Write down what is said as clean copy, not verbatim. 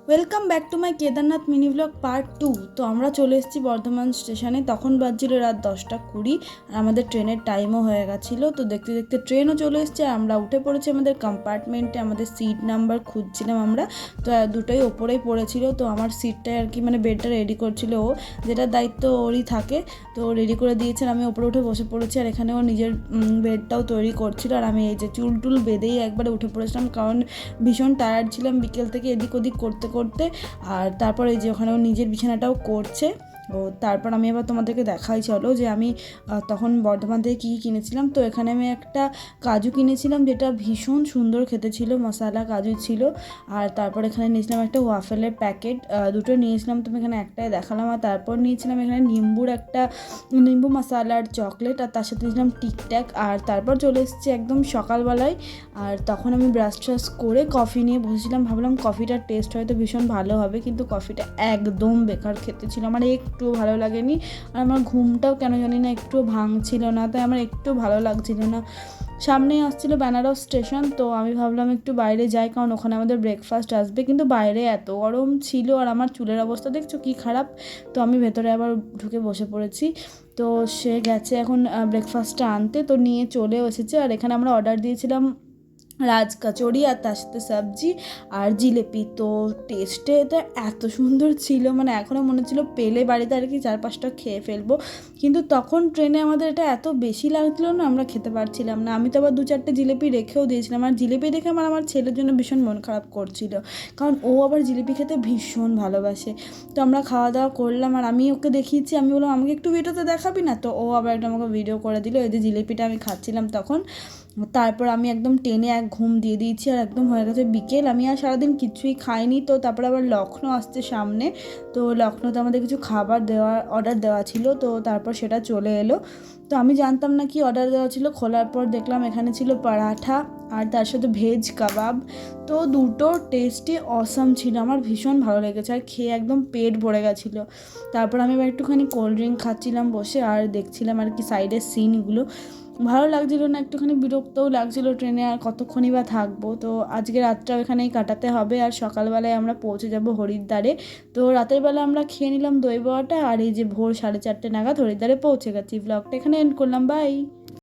Welcome back to my Kedarnath mini blog part 2। তো আমরা চলে এসেছি বর্ধমান স্টেশনে। তখন বাজছিল রাত 10টা 20 আর আমাদের ট্রেনের টাইমও হয়ে গেছিলো। তো দেখতে দেখতে ট্রেনও চলে এসছে, আমরা উঠে পড়েছি আমাদের কম্পার্টমেন্টে। আমাদের সিট নাম্বার খুঁজছিলাম আমরা, তো দুটোই ওপরেই পড়েছিল। তো আমার সিটটাই আর কি, মানে বেডটা রেডি করছিল ও, যেটার দায়িত্ব ওরই থাকে। তো রেডি করে দিয়েছেন, আমি ওপরে উঠে বসে পড়েছি। আর এখানে ও নিজের বেডটাও তৈরি করছিল, আর আমি এই যে চুল টুল বেঁধেই একবারে উঠে পড়েছিলাম, কারণ ভীষণ টায়ার্ড ছিলাম বিকেল থেকে এদিক ওদিক করতে করতে। আর তারপর এই যে ওখানে ও নিজের বিছানাটাও করছে। ও তারপর আমি আবার তোমাদেরকে দেখাই, চলো যে আমি তখন বর্ধমান থেকে কী কিনেছিলাম। তো এখানে আমি একটা কাজু কিনেছিলাম, যেটা ভীষণ সুন্দর খেতে ছিল, মশালা কাজু ছিল। আর তারপর এখানে নিয়েছিলাম একটা ওয়াফেলের প্যাকেট, দুটো নিয়েছিলাম, তুমি এখানে একটাই দেখালাম। আর তারপর নিয়েছিলাম এখানে নিম্বু মশালার চকলেট, আর তার সাথে নিয়েছিলাম টিকট্যাক। আর তারপর চলে এসেছি একদম সকালবেলায়। আর তখন আমি ব্রাশ ট্রাশ করে কফি নিয়ে বসেছিলাম, ভাবলাম কফিটার টেস্ট হয়তো ভীষণ ভালো হবে, কিন্তু কফিটা একদম বেকার খেতে ছিল, আমার একটু ভালো লাগেনি। আর আমার ঘুমটাও কেন জানি না একটু ভাঙছিল না, তাই আমার একটু ভালো লাগছিল না। সামনেই আসছিলো বেনারস স্টেশন, তো আমি ভাবলাম একটু বাইরে যাই, কারণ ওখানে আমাদের ব্রেকফাস্ট আসবে। কিন্তু বাইরে এত গরম ছিল, আর আমার চুলের অবস্থা দেখছো কী খারাপ। তো আমি ভেতরে আবার ঢুকে বসে পড়েছি। তো সে গেছে এখন ব্রেকফাস্টটা আনতে, তো নিয়ে চলেও এসেছে। আর এখানে আমরা অর্ডার দিয়েছিলাম রাজ কচুরি, আর তার সাথে সবজি আর জিলেপি। তো টেস্টে এটা এত সুন্দর ছিল, মানে এখনও মনে ছিল পেলে বাড়িতে আর কি 4-5টা খেয়ে ফেলবো। কিন্তু তখন ট্রেনে আমাদের এটা এত বেশি লাগছিলো না, আমরা খেতে পারছিলাম না। আমি তো আবার 2-4টে জিলেপি রেখেও দিয়েছিলাম। আর জিলেপি দেখে আমার ছেলের জন্য ভীষণ মন খারাপ করছিল, কারণ ও আবার জিলিপি খেতে ভীষণ ভালোবাসে। তো আমরা খাওয়া দাওয়া করলাম, আর আমি ওকে দেখিয়েছি, আমি বললাম আমাকে একটু ভিডিওতে দেখাবি না, তো ও আবার একটা আমাকে ভিডিও করে দিল। এই যে জিলিপিটা আমি খাচ্ছিলাম তখন। তারপর আমি একদম টেনে এক ঘুম দিয়ে দিয়েছি, আর একদম হয়ে গেছে বিকেল। আমি আর সারাদিন কিছুই খাইনি। তো তারপর আবার লখনৌ আসছে সামনে, তো লখনৌতে আমাদের কিছু খাবার অর্ডার দেওয়া ছিল, তো তারপর সেটা চলে এলো। তো আমি জানতাম না কি অর্ডার দেওয়া ছিল, খোলার পর দেখলাম এখানে ছিল পরাঠা আর তার সাথে ভেজ কাবাব। তো দুটো টেস্টই অসাম ছিল, আমার ভীষণ ভালো লেগেছে, আর খেয়ে একদম পেট ভরে গেছিলো। তারপর আমি আবার একটুখানি কোল্ড ড্রিঙ্ক খাচ্ছিলাম বসে, আর দেখছিলাম আর কি সাইডের সিনগুলো। ভালো লাগছিলো না, একটুখানি বিরক্তও লাগছিলো, ট্রেনে আর কতক্ষণই বা থাকবো। তো আজকে রাতটাও এখানেই কাটাতে হবে, আর সকালবেলায় আমরা পৌঁছে যাব হরিদ্বারে। তো রাতের বেলা আমরা খেয়ে নিলাম দই বড়াটা, আর এই যে ভোর 4:30 নাগাদ হরিদ্বারে পৌঁছে গেছি। ব্লগটা এখানে এন্ড করলাম, বাই।